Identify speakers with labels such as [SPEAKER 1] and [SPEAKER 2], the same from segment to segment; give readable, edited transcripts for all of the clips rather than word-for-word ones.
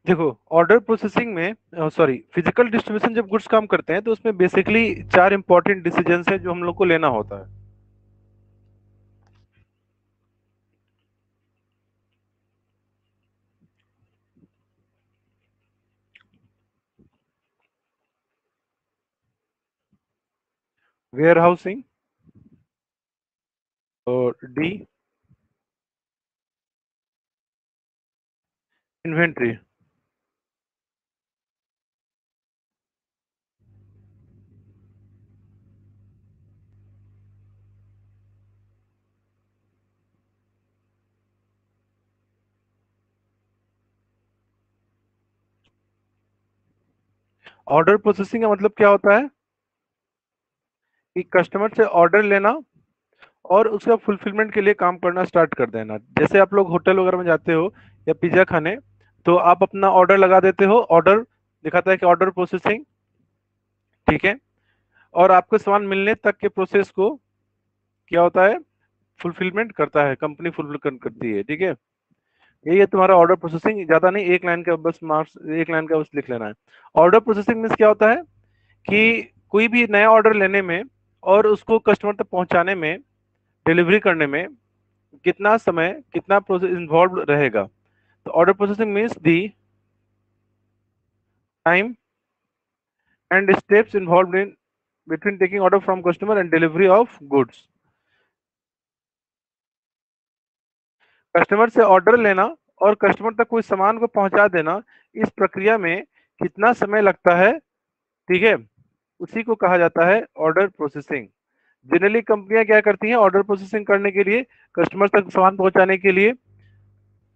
[SPEAKER 1] देखो, order processing में sorry physical distribution जब गुड्स काम करते हैं तो उसमें बेसिकली चार इंपॉर्टेंट डिसीजंस है जो हम लोग को लेना होता है। वेयर हाउसिंग, और डी इन्वेंट्री। ऑर्डर प्रोसेसिंग का मतलब क्या होता है कि कस्टमर से ऑर्डर लेना और उसका फुलफिलमेंट के लिए काम करना स्टार्ट कर देना। जैसे आप लोग होटल वगैरह में जाते हो या पिज्जा खाने, तो आप अपना ऑर्डर लगा देते हो, ऑर्डर दिखाता है कि ऑर्डर प्रोसेसिंग, ठीक है, और आपको सामान मिलने तक के प्रोसेस को क्या होता है, फुलफिलमेंट करता है, कंपनी फुलफिल करती है, ठीक है। यही है तुम्हारा ऑर्डर प्रोसेसिंग, ज्यादा नहीं, एक लाइन का बस मार्क्स, एक लाइन का बस लिख लेना है। ऑर्डर प्रोसेसिंग में क्या होता है कि कोई भी नया ऑर्डर लेने में और उसको कस्टमर तक पहुंचाने में, डिलीवरी करने में कितना समय, कितना प्रोसेस इन्वॉल्व रहेगा। तो order processing means the time and steps involve in between taking order from customer and delivery of goods. Customer से ऑर्डर लेना और कस्टमर तक कोई सामान को पहुंचा देना, इस प्रक्रिया में कितना समय लगता है, ठीक है, उसी को कहा जाता है ऑर्डर प्रोसेसिंग। जनरली कंपनियां क्या करती हैं ऑर्डर प्रोसेसिंग करने के लिए, कस्टमर तक सामान पहुंचाने के लिए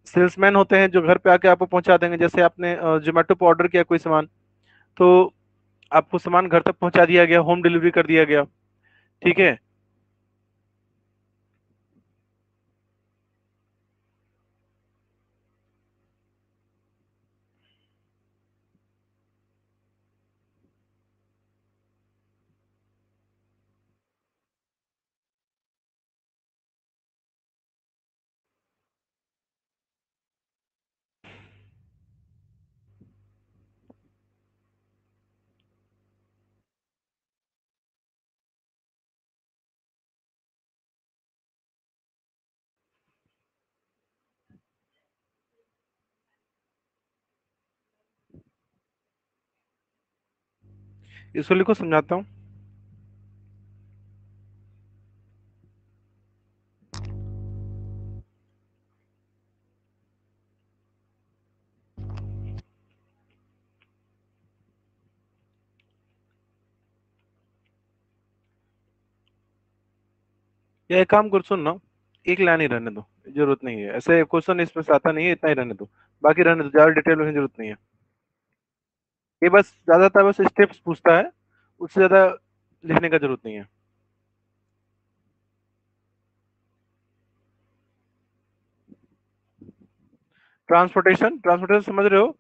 [SPEAKER 1] सेल्समैन होते हैं जो घर पे आके आपको पहुंचा देंगे। जैसे आपने जोमेटो पे ऑर्डर किया कोई सामान, तो आपको सामान घर तक पहुंचा दिया गया, होम डिलीवरी कर दिया गया, ठीक है। इसको लिखो, समझाता हूँ। या एक काम कर, सुन ना, एक लाइन ही रहने दो, जरूरत नहीं है, ऐसे क्वेश्चन इसमें से आता नहीं है, इतना ही रहने दो, बाकी रहने दो, ज्यादा डिटेल में जरूरत नहीं है। ये बस ज्यादातर बस स्टेप्स पूछता है, उससे ज्यादा लिखने का जरूरत नहीं है। ट्रांसपोर्टेशन, ट्रांसपोर्टेशन समझ रहे हो,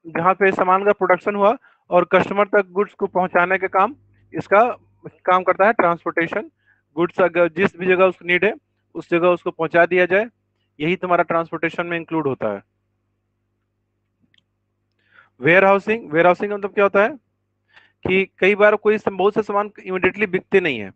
[SPEAKER 1] जहाँ पे सामान का प्रोडक्शन हुआ और कस्टमर तक गुड्स को पहुंचाने का काम, इसका काम करता है ट्रांसपोर्टेशन। गुड्स अगर जिस भी जगह उसको नीड है उस जगह उसको पहुंचा दिया जाए, यही तुम्हारा ट्रांसपोर्टेशन में इंक्लूड होता है। वेयर हाउसिंग, वेयर हाउसिंग का मतलब क्या होता है कि कई बार कोई बहुत से सामान इमिडिएटली बिकते नहीं है।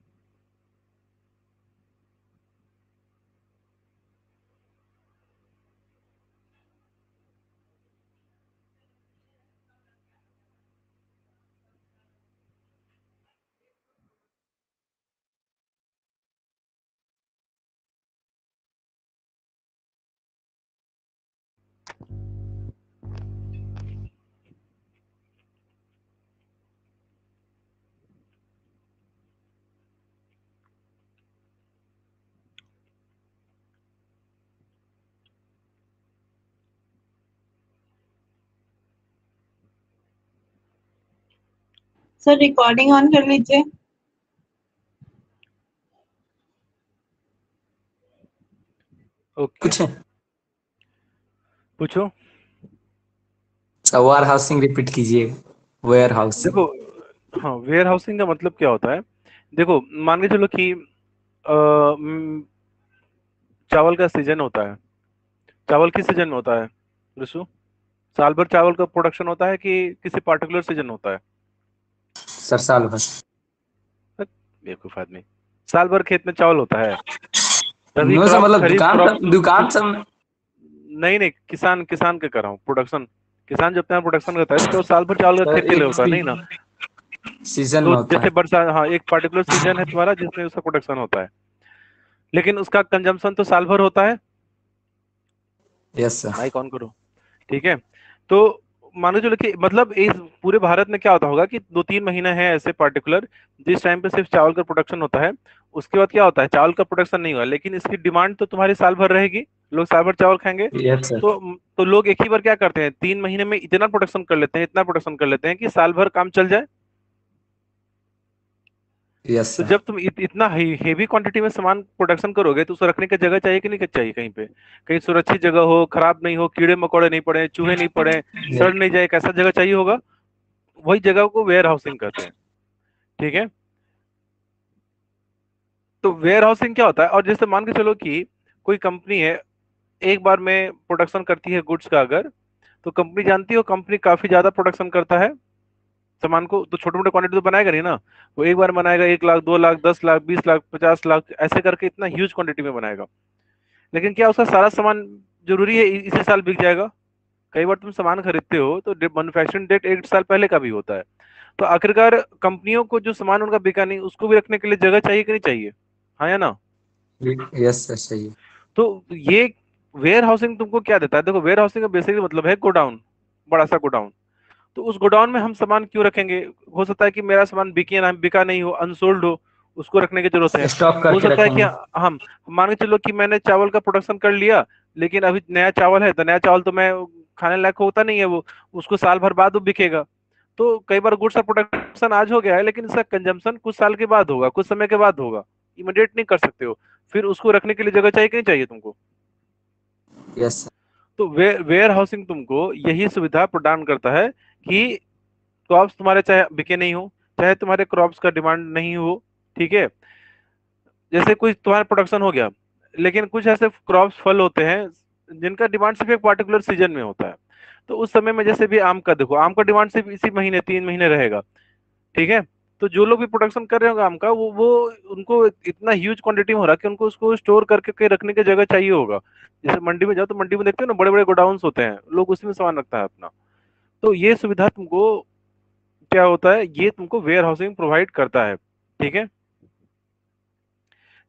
[SPEAKER 2] सर रिकॉर्डिंग ऑन कर लीजिए।
[SPEAKER 1] ओके,
[SPEAKER 3] कुछ
[SPEAKER 1] पूछो।
[SPEAKER 3] वेयर हाउसिंग रिपीट कीजिए। Warehousing.
[SPEAKER 1] देखो, हाँ, वेयर हाउसिंग का मतलब क्या होता है, देखो, मान के चलो कि चावल का सीजन होता है। चावल किस सीजन में होता है ऋषु? साल भर चावल का प्रोडक्शन होता है कि किसी पार्टिकुलर सीजन होता है?
[SPEAKER 3] सर साल भर।
[SPEAKER 1] बेवकूफ आदमी, साल भर खेत में चावल होता है। रबी
[SPEAKER 3] नो सर,
[SPEAKER 1] क्रॉप,
[SPEAKER 3] मतलब
[SPEAKER 1] खरीफ क्रॉप
[SPEAKER 3] दुकान सब में।
[SPEAKER 1] नहीं नहीं, किसान किसान के कर रहा हूँ, प्रोडक्शन। किसान जब तक प्रोडक्शन करता है तो क्या वो साल भर चावल का
[SPEAKER 3] सर
[SPEAKER 1] खेती के लिए
[SPEAKER 3] एक
[SPEAKER 1] होता है? नहीं ना।
[SPEAKER 3] सीजन
[SPEAKER 1] तो
[SPEAKER 3] में होता
[SPEAKER 1] जैसे
[SPEAKER 3] है।
[SPEAKER 1] बरसात, हाँ, एक पर्टिकुलर सीजन है तुम्हारा जिसमें उसका प्रोडक्शन होता है, लेकिन उसका कंजम्पशन तो साल भर होता है।
[SPEAKER 3] Yes sir.
[SPEAKER 1] माइक ऑन करो। ठीक है। तो मान के चलो कि मतलब इस पूरे भारत में क्या होता होगा कि 2-3 महीने हैं ऐसे पर्टिकुलर जिस टाइम पे सिर्फ चावल का प्रोडक्शन होता है। उसके बाद क्या होता है, चावल का प्रोडक्शन नहीं हुआ, लेकिन इसकी डिमांड तो तुम्हारी साल भर रहेगी, लोग साल भर चावल खाएंगे।
[SPEAKER 3] Yes sir.
[SPEAKER 1] तो लोग एक ही बार क्या करते हैं, 3 महीने में इतना प्रोडक्शन कर लेते हैं, इतना प्रोडक्शन कर लेते हैं कि साल भर काम चल जाए।
[SPEAKER 3] यस
[SPEAKER 1] तो
[SPEAKER 3] सर।
[SPEAKER 1] जब तुम इतना हेवी क्वांटिटी में सामान प्रोडक्शन करोगे तो उसको रखने की जगह चाहिए कि नहीं चाहिए? कहीं पे कहीं सुरक्षित जगह हो, खराब नहीं हो, कीड़े मकोड़े नहीं पड़े, चूहे नहीं पड़े, सड़ नहीं जाए, कैसा जगह चाहिए होगा? वही जगह को वेयर हाउसिंग कहते हैं। ठीक है। तो वेयर हाउसिंग क्या होता है, और जैसे मान के चलो कि कोई कंपनी है, एक बार में प्रोडक्शन करती है गुड्स का, अगर तो कंपनी जानती हो, कंपनी काफी ज्यादा प्रोडक्शन करता है सामान को, तो छोटे मोटे क्वांटिटी तो बनाएगा नहीं ना। वो एक बार बनाएगा 1 लाख, 2 लाख, 10 लाख, 20 लाख, 50 लाख, ऐसे करके इतना ह्यूज क्वांटिटी में बनाएगा। लेकिन क्या उसका सारा सामान जरूरी है इसी साल बिक जाएगा? कई बार तुम सामान खरीदते हो तो मैन्युफैक्चरिंग डेट 1 साल पहले का भी होता है। तो आखिरकार कंपनियों को जो सामान उनका बिका नहीं उसको भी रखने के लिए जगह चाहिए कि नहीं चाहिए? हाँ या ना?
[SPEAKER 3] यस सर, सही है।
[SPEAKER 1] तो ये वेयर हाउसिंग तुमको क्या देता है? देखो, वेयर हाउसिंग का बेसिकली मतलब है गोडाउन, बड़ा सा गोडाउन। तो उस गोडाउन में हम सामान क्यों रखेंगे? हो सकता है कि मेरा सामान बिके ना, बिका नहीं हो, अनसोल्ड हो, उसको रखने की जरूरत है।
[SPEAKER 3] स्टॉक
[SPEAKER 1] हो
[SPEAKER 3] करके
[SPEAKER 1] सकता है कि
[SPEAKER 3] रखेंगे।
[SPEAKER 1] हम मान के चलो कि मैंने चावल का प्रोडक्शन कर लिया, लेकिन अभी नया चावल है तो नया चावल तो मैं खाने लायक होता नहीं है वो, उसको साल भर बाद वो बिकेगा। तो कई बार गुड्स का प्रोडक्शन आज हो गया है, लेकिन इसका कंजम्पशन कुछ साल के बाद होगा, कुछ समय के बाद होगा, इमीडिएट नहीं कर सकते हो। फिर उसको रखने के लिए जगह चाहिए कि नहीं चाहिए तुमको?
[SPEAKER 3] यस
[SPEAKER 1] तो वेयर हाउसिंग तुमको यही सुविधा प्रदान करता है कि क्रॉप्स तुम्हारे चाहे बिके नहीं हो, चाहे तुम्हारे क्रॉप्स का डिमांड नहीं हो। ठीक है। जैसे कुछ तुम्हारा प्रोडक्शन हो गया, लेकिन कुछ ऐसे क्रॉप्स, फल होते हैं जिनका डिमांड सिर्फ एक पार्टिकुलर सीजन में होता है। तो उस समय में जैसे भी आम का देखो, आम का डिमांड सिर्फ इसी महीने 3 महीने रहेगा। ठीक है। तो जो लोग भी प्रोडक्शन कर रहे होंगे आम का, वो उनको इतना ह्यूज क्वांटिटी में हो रहा है कि उनको उसको स्टोर करके के रखने की जगह चाहिए होगा। जैसे मंडी में जाओ तो मंडी में देखते हो ना, बड़े बड़े गोडाउन्स होते हैं, लोग उसी में सामान रखता है अपना। तो ये सुविधा तुमको क्या होता है, ये तुमको वेयर हाउसिंग प्रोवाइड करता है। ठीक है।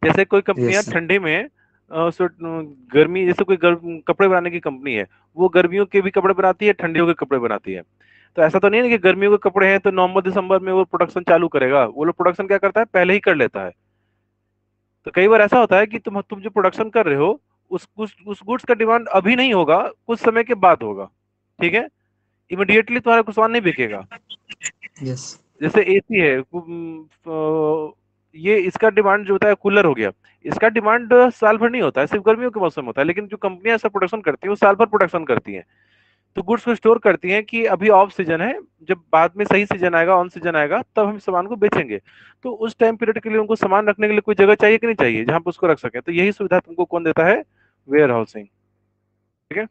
[SPEAKER 1] जैसे कोई कंपनियां
[SPEAKER 3] यस
[SPEAKER 1] ठंडी में गर्मी, जैसे कोई कपड़े बनाने की कंपनी है, वो गर्मियों के भी कपड़े बनाती है, ठंडियों के कपड़े बनाती है। तो ऐसा तो नहीं है कि गर्मियों के कपड़े हैं तो नवंबर दिसंबर में वो प्रोडक्शन चालू करेगा। वो लोग प्रोडक्शन क्या करता है, पहले ही कर लेता है। तो कई बार ऐसा होता है कि तुम जो प्रोडक्शन कर रहे हो, उस गुड्स का डिमांड अभी नहीं होगा, कुछ समय के बाद होगा। ठीक है। इमिडिएटली तुम्हारा कुछ सामान नहीं बिकेगा।
[SPEAKER 3] यस
[SPEAKER 1] जैसे एसी है, ये इसका डिमांड जो होता है, कूलर हो गया, इसका डिमांड साल भर नहीं होता है, सिर्फ गर्मियों के मौसम में होता है। लेकिन जो कंपनियां ऐसा प्रोडक्शन करती हैं वो साल भर प्रोडक्शन करती हैं। तो गुड्स को स्टोर करती हैं कि अभी ऑफ सीजन है, जब बाद में सही सीजन आएगा, ऑन सीजन आएगा, तब हम सामान को बेचेंगे। तो उस टाइम पीरियड के लिए उनको सामान रखने के लिए कोई जगह चाहिए कि नहीं चाहिए, जहां पर उसको रख सके? तो यही सुविधा तुमको कौन देता है? Warehousing. ठीक है।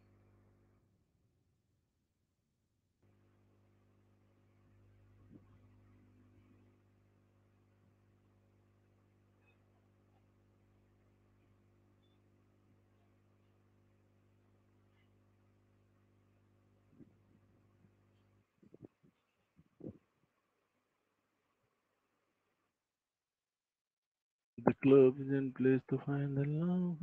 [SPEAKER 1] The club is in place to find the love.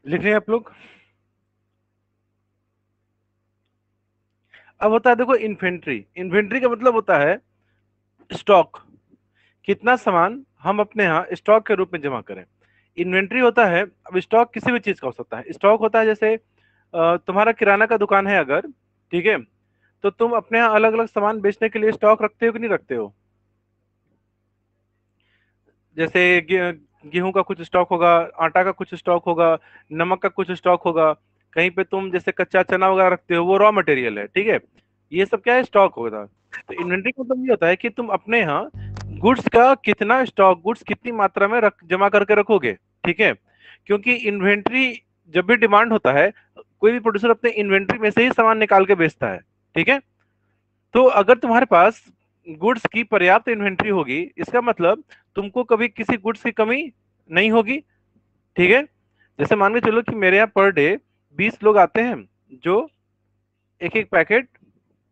[SPEAKER 1] लिख रहे हैं आप लोग? अब होता है देखो इन्वेंट्री। इन्वेंट्री का मतलब होता है स्टॉक। कितना सामान हम अपने यहाँ स्टॉक के रूप में जमा करें। इन्वेंट्री होता है, अब स्टॉक किसी भी चीज का हो सकता है। स्टॉक होता है जैसे तुम्हारा किराना का दुकान है अगर, ठीक है, तो तुम अपने यहाँ अलग अलग सामान बेचने के लिए स्टॉक रखते हो कि नहीं रखते हो? जैसे गेहूं का कुछ स्टॉक होगा, आटा का कुछ स्टॉक होगा, नमक का कुछ स्टॉक होगा। कहीं पे तुम जैसे कच्चा चना वगैरह रखते हो, वो रॉ मटेरियल है, ठीक है। ये सब क्या है, स्टॉक होगा। तो इन्वेंट्री का मतलब ये होता है कि तुम अपने यहाँ गुड्स का कितना स्टॉक, गुड्स कितनी मात्रा में जमा करके रखोगे, ठीक है। क्योंकि इन्वेंट्री जब भी डिमांड होता है, कोई भी प्रोड्यूसर अपने इन्वेंट्री में से ही सामान निकाल के बेचता है, ठीक है। तो अगर तुम्हारे पास गुड्स की पर्याप्त इन्वेंट्री होगी, इसका मतलब तुमको कभी किसी गुड्स की कमी नहीं होगी, ठीक है। जैसे मान के चलो कि मेरे यहाँ पर डे 20 लोग आते हैं जो एक एक पैकेट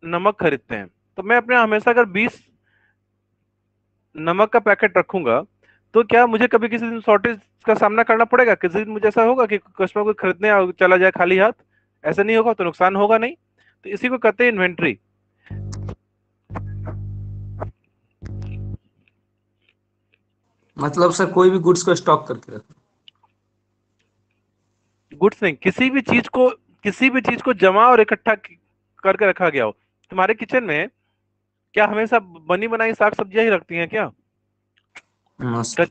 [SPEAKER 1] नमक खरीदते हैं। तो मैं अपने यहाँ हमेशा अगर 20 नमक का पैकेट रखूंगा, तो क्या मुझे कभी किसी दिन शॉर्टेज का सामना करना पड़ेगा? किसी दिन मुझे ऐसा होगा कि कस्टमर को खरीदने चला जाए खाली हाथ? ऐसा नहीं होगा, तो नुकसान होगा नहीं। तो इसी को कहते हैं इन्वेंट्री।
[SPEAKER 3] मतलब सर कोई भी गुड्स को स्टॉक करके रखो।
[SPEAKER 1] गुड्स नहीं, किसी भी चीज को जमा और इकट्ठा करके रखा गया हो। तुम्हारे किचन में क्या हमेशा बनी बनाई साग सब्जियां ही रखती हैं क्या?
[SPEAKER 3] सर।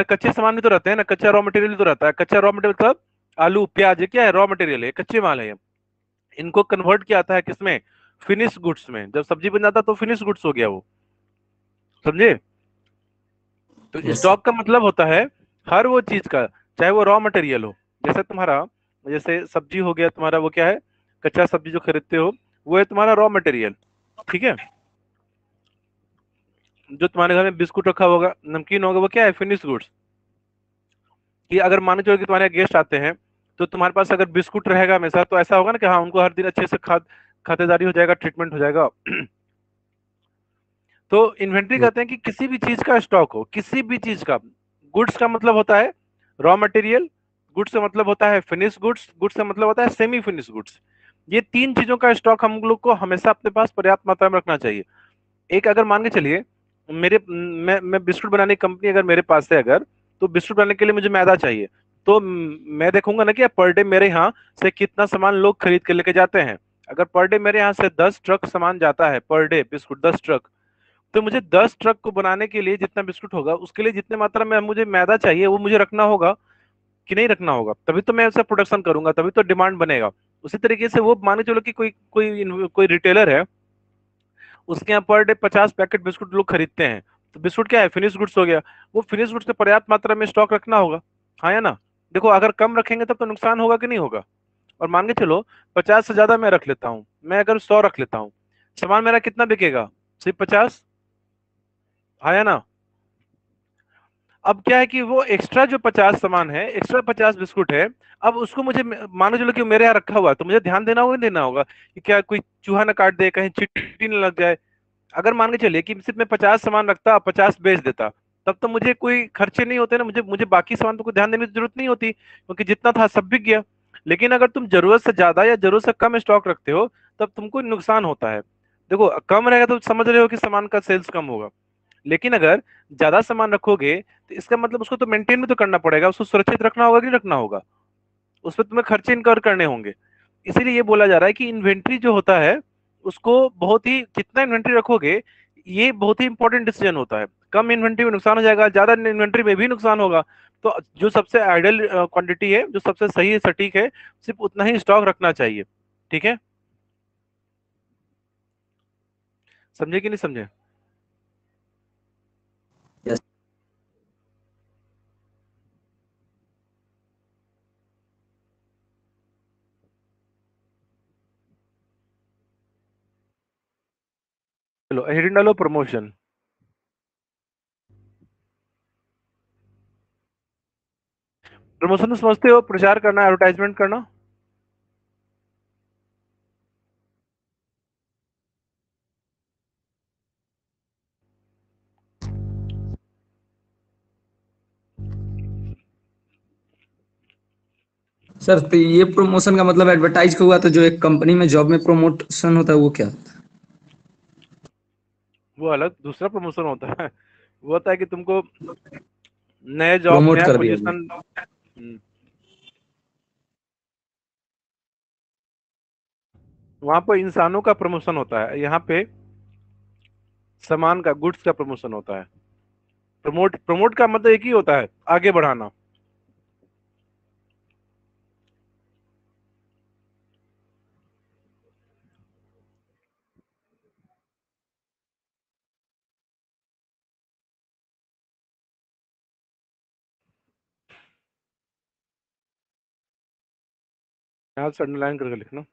[SPEAKER 1] कच्चे सामान भी तो रहते हैं ना, कच्चा रॉ मटेरियल तो रहता है। कच्चा रॉ मटेरियल मतलब आलू प्याज, ये क्या है? रॉ मटेरियल है, कच्चे माल है ये। इनको कन्वर्ट किया जाता है किसमें? फिनिश गुड्स में। जब सब्जी बन जाता है तो फिनिश गुड्स हो गया वो, समझे? तो
[SPEAKER 3] यस सर।
[SPEAKER 1] स्टॉक का मतलब होता है हर वो चीज का, चाहे वो रॉ मटेरियल हो। जैसे तुम्हारा, जैसे सब्जी हो गया तुम्हारा, वो क्या है? कच्चा सब्जी जो खरीदते हो, वो है तुम्हारा रॉ मटेरियल, ठीक है। जो तुम्हारे घर में बिस्कुट रखा होगा, नमकीन होगा, वो क्या है? Finish goods. कि अगर मान के चलो कि तुम्हारे गेस्ट आते हैं, तो तुम्हारे पास अगर बिस्कुट रहेगा हमेशा, तो ऐसा होगा ना कि हाँ, उनको हर दिन अच्छे से खातेदारी हो जाएगा, ट्रीटमेंट हो जाएगा। तो इन्वेंट्री
[SPEAKER 3] यस।
[SPEAKER 1] कहते हैं कि किसी भी चीज का स्टॉक हो, किसी भी चीज का। गुड्स का मतलब होता है रॉ मटेरियल, गुड्स का मतलब होता है फिनिश गुड्स, गुड्स का मतलब होता है सेमी फिनिश गुड्स। ये तीन चीजों का स्टॉक हम लोग को हमेशा अपने पास पर्याप्त मात्रा में रखना चाहिए। एक अगर मान के चलिए, मैं बिस्कुट बनाने की कंपनी अगर मेरे पास है अगर, तो बिस्कुट बनाने के लिए मुझे मैदा चाहिए। तो मैं देखूंगा ना कि पर डे मेरे यहाँ से कितना सामान लोग खरीद के लेके जाते हैं। अगर पर डे मेरे यहाँ से 10 ट्रक सामान जाता है, पर डे बिस्कुट 10 ट्रक, तो मुझे 10 ट्रक को बनाने के लिए जितना बिस्कुट होगा, उसके लिए जितने मात्रा में मुझे मैदा चाहिए, वो मुझे रखना होगा कि नहीं रखना होगा? तभी तो मैं उसे प्रोडक्शन करूंगा, तभी तो डिमांड बनेगा। उसी तरीके से वो मान के चलो कि कोई रिटेलर है, उसके यहाँ पर डे 50 पैकेट बिस्कुट लोग खरीदते हैं। तो बिस्कुट क्या है? फिनिश गुड्स हो गया। वो फिनिश गुड्स का पर्याप्त मात्रा में स्टॉक रखना होगा, हाँ या ना? देखो, अगर कम रखेंगे तब तो नुकसान होगा कि नहीं होगा? और मान के चलो 50 से ज्यादा मैं रख लेता हूँ, मैं अगर 100 रख लेता हूँ, सामान मेरा कितना बिकेगा? सिर्फ 50, हाँ या ना? अब क्या है कि वो एक्स्ट्रा जो 50 सामान है, एक्स्ट्रा 50 बिस्कुट है, अब उसको मुझे मान के चलो कि मेरे यहाँ रखा हुआ है, तो मुझे ध्यान देना होगा, नहीं देना होगा कि क्या कोई चूहा ना काट दे, कहीं चींटी न लग जाए। अगर मान के चलिए कि सिर्फ मैं 50 सामान रखता, 50 बेच देता, तब तो मुझे कोई खर्चे नहीं होते ना, मुझे मुझे बाकी सामान पर कोई ध्यान देने की जरूरत नहीं होती, क्योंकि जितना था सब बिक गया। लेकिन अगर तुम जरूरत से ज्यादा या जरूरत से कम स्टॉक रखते हो, तब तुमको नुकसान होता है। देखो, कम रहेगा तो समझ रहे हो कि सामान का सेल्स कम होगा। लेकिन अगर ज्यादा सामान रखोगे, तो इसका मतलब उसको तो मेंटेन भी तो करना पड़ेगा, उसको सुरक्षित रखना होगा कि नहीं रखना होगा? उस पर तुम्हें खर्चे इनकर करने होंगे। इसीलिए ये बोला जा रहा है कि इन्वेंट्री जो होता है, उसको बहुत ही, कितना इन्वेंट्री रखोगे, ये बहुत ही इंपॉर्टेंट डिसीजन होता है। कम इन्वेंट्री में नुकसान हो जाएगा, ज्यादा इन्वेंट्री में भी नुकसान होगा। तो जो सबसे आइडियल क्वांटिटी है, जो सबसे सही है, सटीक है, सिर्फ उतना ही स्टॉक रखना चाहिए, ठीक है। समझे कि नहीं समझे?
[SPEAKER 3] यस।
[SPEAKER 1] चलो हेडिंग डालो, प्रमोशन। प्रमोशन तो समझते हो, प्रचार करना, एडवर्टाइजमेंट करना।
[SPEAKER 3] सर तो ये प्रमोशन का मतलब एडवर्टाइज का हुआ, तो जो एक कंपनी में जॉब में प्रमोशन होता है वो क्या होता है?
[SPEAKER 1] वो अलग दूसरा प्रमोशन होता है। वो होता है कि तुमको नया जॉब,
[SPEAKER 3] प्रमोट
[SPEAKER 1] नया
[SPEAKER 3] कर दिया
[SPEAKER 1] पोजीशन।
[SPEAKER 3] गया।
[SPEAKER 1] वहां पर इंसानों का प्रमोशन होता है, यहाँ पे सामान का, गुड्स का प्रमोशन होता है। प्रमोट प्रमोट का मतलब एक ही होता है, आगे बढ़ाना। यहाँ से अंडरलाइन करके लिखना।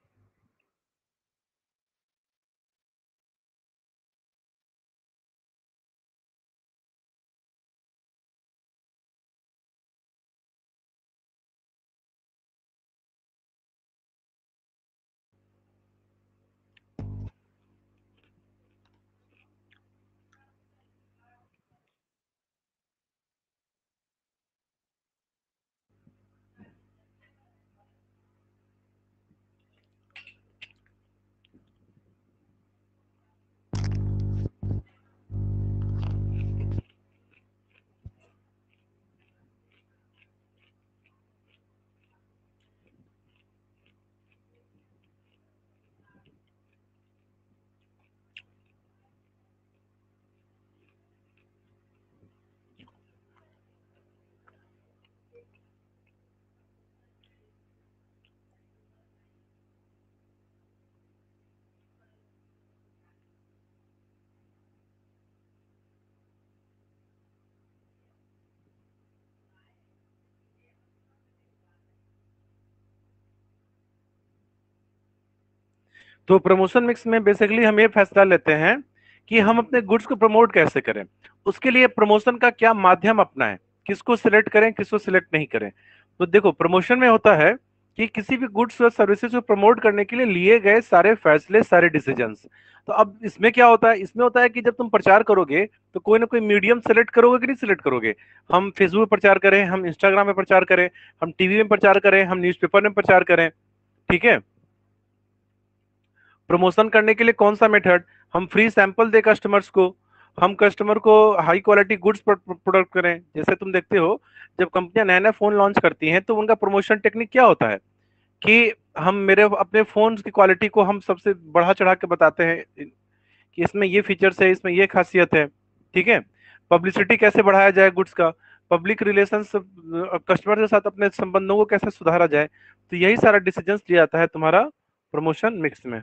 [SPEAKER 1] तो प्रमोशन मिक्स में बेसिकली हम ये फैसला लेते हैं कि हम अपने गुड्स को प्रमोट कैसे करें। उसके लिए प्रमोशन का क्या माध्यम अपनाएं, किसको सिलेक्ट करें, किसको सिलेक्ट नहीं करें। तो देखो, प्रमोशन में होता है कि किसी भी गुड्स और सर्विसेज को प्रमोट करने के लिए लिए गए सारे फैसले, सारे डिसीजंस। तो अब इसमें क्या होता है, इसमें होता है कि जब तुम प्रचार करोगे तो कोई ना कोई मीडियम सेलेक्ट करोगे कि नहीं सिलेक्ट करोगे। हम फेसबुक पर प्रचार करें, हम इंस्टाग्राम में प्रचार करें, हम टीवी में प्रचार करें, हम न्यूज़पेपर में प्रचार करें, ठीक है। प्रमोशन करने के लिए कौन सा मेथड, हम फ्री सैंपल दे कस्टमर्स को, हम कस्टमर को हाई क्वालिटी गुड्स प्रोडक्ट करें। जैसे तुम देखते हो, जब कंपनियां नया नया फोन लॉन्च करती हैं तो उनका प्रमोशन टेक्निक क्या होता है कि हम मेरे अपने फोन की क्वालिटी को हम सबसे बढ़ा चढ़ा के बताते हैं कि इसमें ये फीचर्स है, इसमें ये खासियत है, ठीक है। पब्लिसिटी कैसे बढ़ाया जाए गुड्स का, पब्लिक रिलेशंस, कस्टमर के साथ अपने संबंधों को कैसे सुधारा जाए। तो यही सारा डिसीजंस लिया जाता है तुम्हारा प्रमोशन मिक्स में।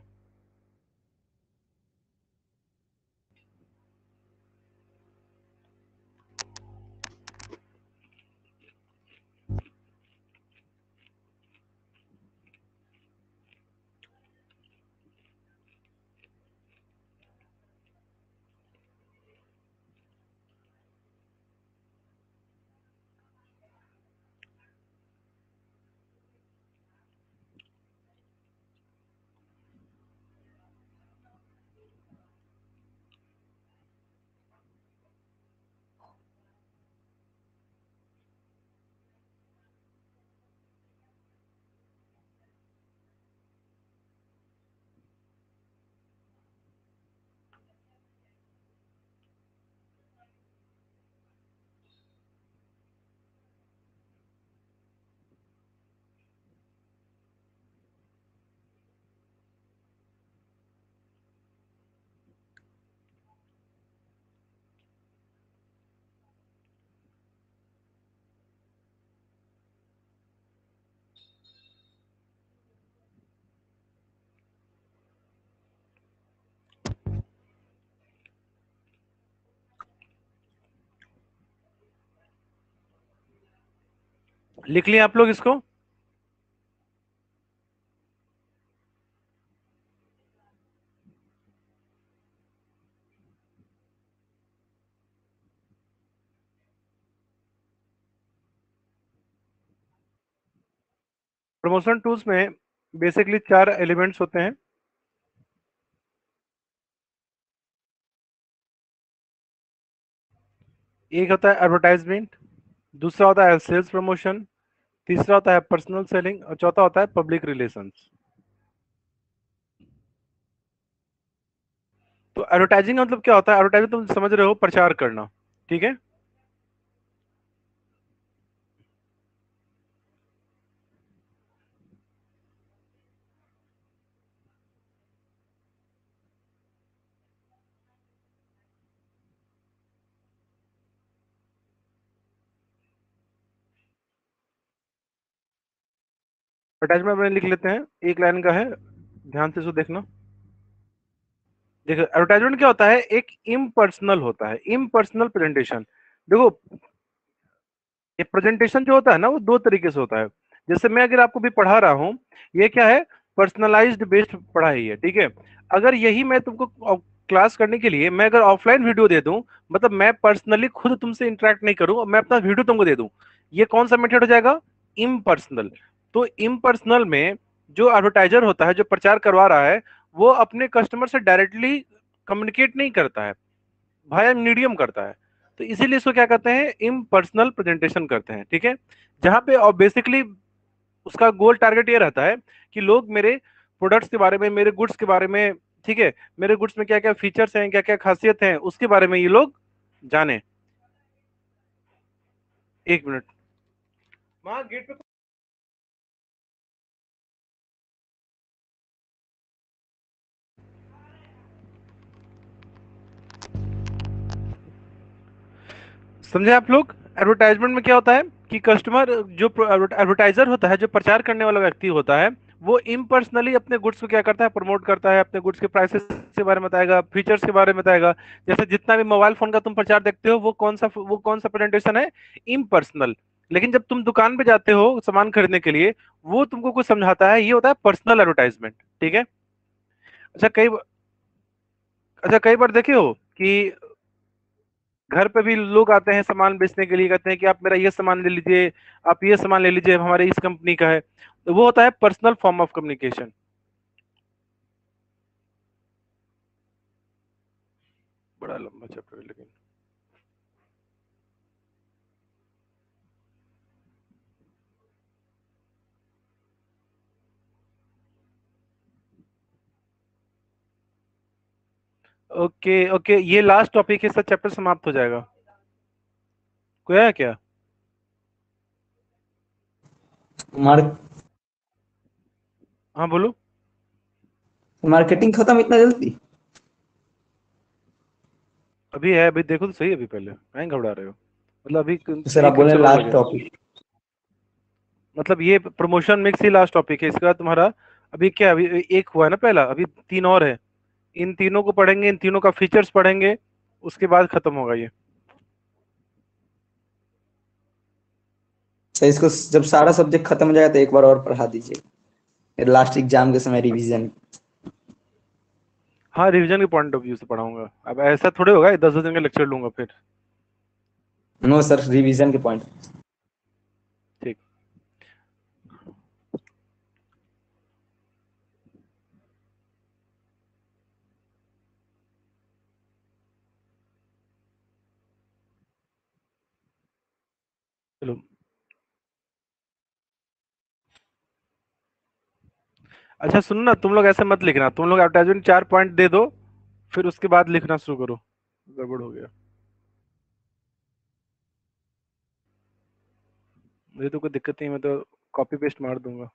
[SPEAKER 1] लिख लिया आप लोग इसको। प्रमोशन टूल्स में बेसिकली 4 एलिमेंट्स होते हैं। एक होता है एडवर्टाइजमेंट, दूसरा होता है सेल्स प्रमोशन, तीसरा होता है पर्सनल सेलिंग और चौथा होता है पब्लिक रिलेशंस। तो एडवर्टाइजिंग का मतलब क्या होता है? एडवर्टाइजिंग तुम समझ रहे हो, प्रचार करना, ठीक है। एडवर्टाइजमेंट में लिख लेते हैं, एक लाइन का है, ध्यान से इसको देखना। देखो एडवर्टाइजमेंट क्या होता है, एक इम्पर्सनल होता है, इम्पर्सनल प्रेजेंटेशन। देखो ये प्रेजेंटेशन जो होता है ना, वो दो तरीके से होता है। जैसे मैं अगर आपको भी पढ़ा रहा हूँ, ये क्या है, पर्सनलाइज्ड बेस्ड पढ़ाई है, ठीक है। अगर यही मैं तुमको क्लास करने के लिए मैं अगर ऑफलाइन वीडियो दे दूं, मतलब मैं पर्सनली खुद तुमसे इंटरेक्ट नहीं करूं और मैं अपना वीडियो तुमको दे दूं, ये कौन सा मेथड हो जाएगा? इम्पर्सनल। तो इम्पर्सनल में जो एडवर्टाइजर होता है, जो प्रचार करवा रहा है, वो अपने कस्टमर से डायरेक्टली कम्युनिकेट नहीं करता है, भाया मीडियम करता है। तो इसीलिए इसको क्या कहते हैं, इम्पर्सनल प्रेजेंटेशन करते हैं, ठीक है। जहां पे और बेसिकली उसका गोल टारगेट ये रहता है कि लोग मेरे प्रोडक्ट्स के बारे में, मेरे गुड्स के बारे में, ठीक है, मेरे गुड्स में क्या क्या फीचर्स हैं, क्या क्या खासियत हैं, उसके बारे में ये लोग जाने। एक मिनट, वहां गेट पे समझे आप लोग? एडवर्टाइजमेंट में क्या होता है कि कस्टमर, जो एडवर्टाइजर होता है, जो प्रचार करने वाला व्यक्ति होता है, वो इम्पर्सनली अपने गुड्स को क्या करता है, प्रमोट करता है, अपने गुड्स के प्राइसेस के बारे में बताएगा, फीचर्स के बारे में बताएगा। जैसे जितना भी मोबाइल फोन का तुम प्रचार देखते हो, वो कौन सा प्रेजेंटेशन है, इम्पर्सनल। लेकिन जब तुम दुकान पे जाते हो सामान खरीदने के लिए, वो तुमको कुछ समझाता है, ये होता है पर्सनल एडवर्टाइजमेंट, ठीक है। अच्छा कई अच्छा कई बार देखे हो कि घर पे भी लोग आते हैं सामान बेचने के लिए, कहते हैं कि आप मेरा ये सामान ले लीजिए, आप ये सामान ले लीजिए, हमारे इस कंपनी का है। तो वो होता है पर्सनल फॉर्म ऑफ कम्युनिकेशन। बड़ा लंबा चैप्टर है लेकिन। ओके ओके, ये लास्ट टॉपिक है, इसका चैप्टर समाप्त हो जाएगा। कोई है क्या?
[SPEAKER 3] मार
[SPEAKER 1] हाँ बोलो।
[SPEAKER 3] मार्केटिंग खत्म इतना जल्दी?
[SPEAKER 1] अभी है, अभी देखो तो सही, अभी पहले काहे घबरा रहे हो? मतलब अभी
[SPEAKER 3] तो सर आप
[SPEAKER 1] एक
[SPEAKER 3] बोले
[SPEAKER 1] लेक्चर और
[SPEAKER 3] लास्ट
[SPEAKER 1] लगेगा।
[SPEAKER 3] टॉपिक।
[SPEAKER 1] मतलब ये प्रमोशन मिक्स ही लास्ट टॉपिक है, इसके बाद तुम्हारा अभी क्या, अभी एक हुआ है ना पहला, अभी तीन और है। इन तीनों को पढ़ेंगे, इन तीनों का फीचर्स पढ़ेंगे, उसके बाद खत्म होगा ये।
[SPEAKER 3] सर इसको जब सारा सब्जेक्ट खत्म हो जाएगा तो एक बार और पढ़ा दीजिए, लास्ट एग्जाम के समय रिवीजन।
[SPEAKER 1] हाँ, रिवीजन के पॉइंट ऑफ व्यू से पढ़ाऊंगा, अब ऐसा थोड़े होगा 10 10 दिन का लेक्चर लूंगा फिर।
[SPEAKER 3] नो सर, रिवीजन के पॉइंट।
[SPEAKER 1] ठीक। चलो, अच्छा सुनो ना, तुम लोग ऐसे मत लिखना, तुम लोग एडवर्टाइजमेंट 4 पॉइंट दे दो, फिर उसके बाद लिखना शुरू करो। गड़बड़ हो गया। मुझे तो कोई दिक्कत नहीं, मैं तो कॉपी पेस्ट मार दूंगा।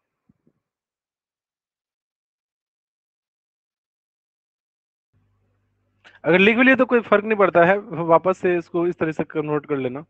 [SPEAKER 1] अगर लिख भी लिए तो कोई फर्क नहीं पड़ता है, वापस से इसको इस तरह से कन्वर्ट कर लेना।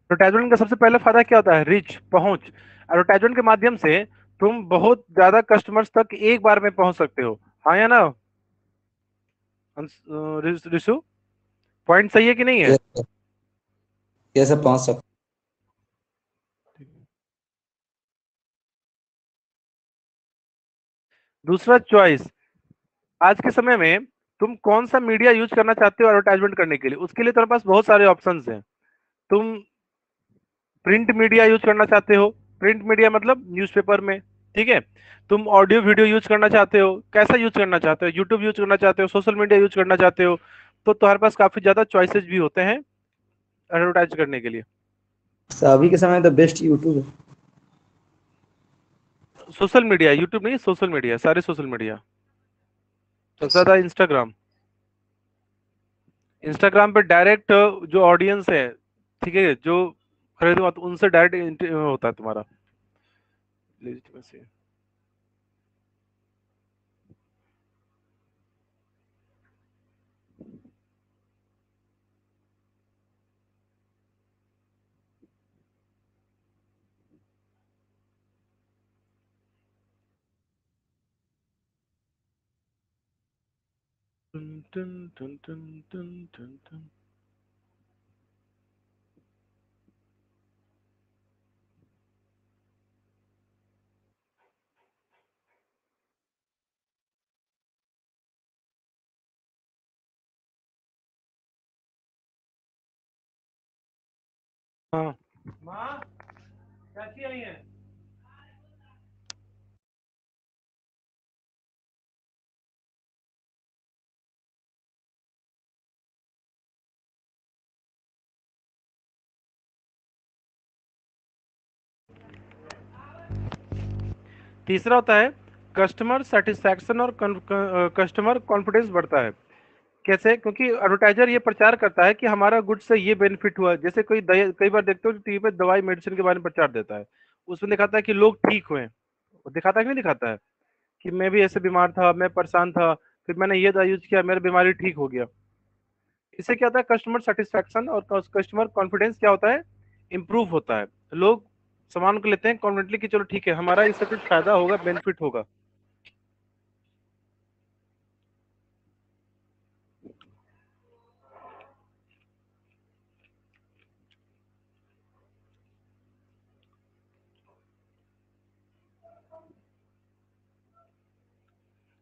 [SPEAKER 1] एडवर्टाइजमेंट का सबसे पहला फायदा क्या होता है, रिच, पहुंच। एडवर्टाइजमेंट के माध्यम से तुम बहुत ज्यादा कस्टमर्स तक एक बार में पहुंच सकते हो। हाँ या ना रिशु? पॉइंट सही है कि नहीं है?
[SPEAKER 3] ये सब पहुंच सकते।
[SPEAKER 1] दूसरा चॉइस, आज के समय में तुम कौन सा मीडिया यूज करना चाहते हो एडवर्टाइजमेंट करने के लिए, उसके लिए तुम्हारे पास बहुत सारे ऑप्शंस हैं। तुम प्रिंट मीडिया यूज करना चाहते हो, प्रिंट मीडिया मतलब न्यूज़पेपर में, ठीक है। तुम ऑडियो वीडियो यूज करना चाहते हो, कैसा यूज करना चाहते हो, यूट्यूब यूज करना चाहते हो, सोशल मीडिया यूज करना चाहते हो, तो तुम्हारे पास काफी ज्यादा चॉइसेस भी होते हैं एडवर्टाइज करने के लिए।
[SPEAKER 3] सर अभी के समय तो बेस्ट यूट्यूब है।
[SPEAKER 1] सोशल मीडिया, यूट्यूब नहीं, सोशल मीडिया, सारे सोशल मीडिया। सबसे
[SPEAKER 3] अच्छा।
[SPEAKER 1] ज्यादा इंस्टाग्राम, इंस्टाग्राम पे डायरेक्ट जो ऑडियंस है, ठीक है, जो खरीदो तो उनसे डायरेक्ट होता है तुम्हारा legitimacy। टन टन टन टन टन टन टन। हाँ माँ, चाची आई है। तीसरा होता है कस्टमर सेटिस्फैक्शन और कस्टमर कॉन्फिडेंस बढ़ता है। कैसे? क्योंकि एडवर्टाइजर ये प्रचार करता है कि हमारा गुड से ये बेनिफिट हुआ। जैसे कोई कई बार देखते हो टीवी पे दवाई मेडिसिन के बारे में प्रचार देता है, उसमें दिखाता है कि लोग ठीक हुए, वो दिखाता है कि नहीं दिखाता है कि मैं भी ऐसे बीमार था, मैं परेशान था, फिर मैंने ये दवाई यूज किया, मेरा बीमारी ठीक हो गया। इससे क्या होता है, कस्टमर सेटिस्फैक्शन और कस्टमर कॉन्फिडेंस क्या होता है, इम्प्रूव होता है। लोग सामान को लेते हैं कॉन्फिडेंटली कि चलो ठीक है, हमारा इससे कुछ फायदा होगा, बेनिफिट होगा।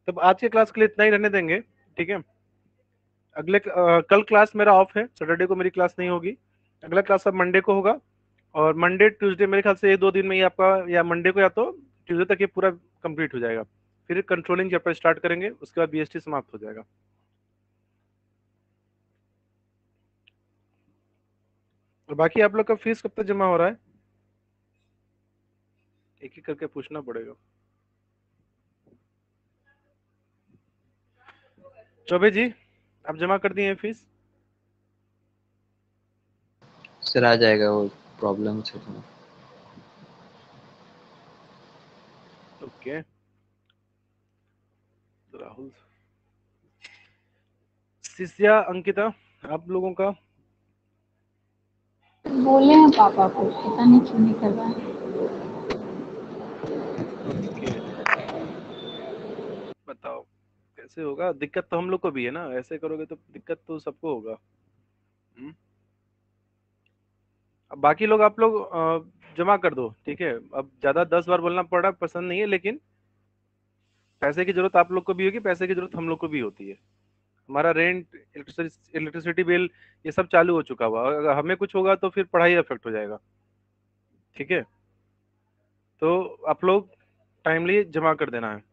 [SPEAKER 1] तब आज के क्लास के लिए इतना ही रहने देंगे, ठीक है। कल क्लास मेरा ऑफ है, सैटरडे को मेरी क्लास नहीं होगी। अगला क्लास अब मंडे को होगा, और मंडे ट्यूसडे मेरे ख्याल से ये 2 दिन में ही आपका, या मंडे को या तो ट्यूसडे तक ये पूरा कंप्लीट हो जाएगा। फिर कंट्रोलिंग चैप्टर स्टार्ट करेंगे, उसके बाद बीएसटी समाप्त हो जाएगा। और बाकी आप लोग का फीस कब तक जमा हो रहा है, एक एक करके पूछना पड़ेगा। चौबे जी, आप जमा कर दिए हैं फीस?
[SPEAKER 4] सर आ जाएगा, वो प्रॉब्लम से थोड़ा।
[SPEAKER 1] ओके। राहुल, शिष्या, अंकिता, आप लोगों का?
[SPEAKER 2] बोले हैं पापा को, पता नहीं क्यों नहीं कर रहा है।
[SPEAKER 1] ओके, बताओ कैसे होगा। दिक्कत तो हम लोग को भी है ना, ऐसे करोगे तो दिक्कत तो सबको होगा। हम्म? अब बाकी लोग, आप लोग जमा कर दो, ठीक है। अब ज्यादा 10 बार बोलना पड़ा पसंद नहीं है, लेकिन पैसे की जरूरत आप लोग को भी होगी, पैसे की जरूरत हम लोग को भी होती है। हमारा रेंट, इलेक्ट्रिसिटी बिल, ये सब चालू हो चुका हुआ। अगर हमें कुछ होगा तो फिर पढ़ाई अफेक्ट हो जाएगा, ठीक है। तो आप लोग टाइमली जमा कर देना है।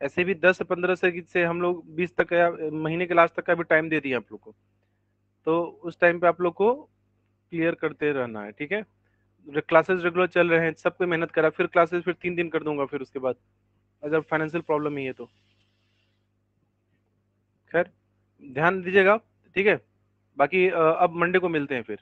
[SPEAKER 1] ऐसे भी 10 से 15 से हम लोग 20 तक या महीने के लास्ट तक का भी टाइम दे दिए आप लोग को, तो उस टाइम पे आप लोग को क्लियर करते रहना है, ठीक है। क्लासेस रेगुलर चल रहे हैं, सब कोई मेहनत करा, फिर क्लासेस फिर 3 दिन कर दूंगा फिर उसके बाद, अगर फाइनेंशियल प्रॉब्लम नहीं है तो। खैर, ध्यान दीजिएगा, ठीक है। बाकी अब मंडे को मिलते हैं फिर।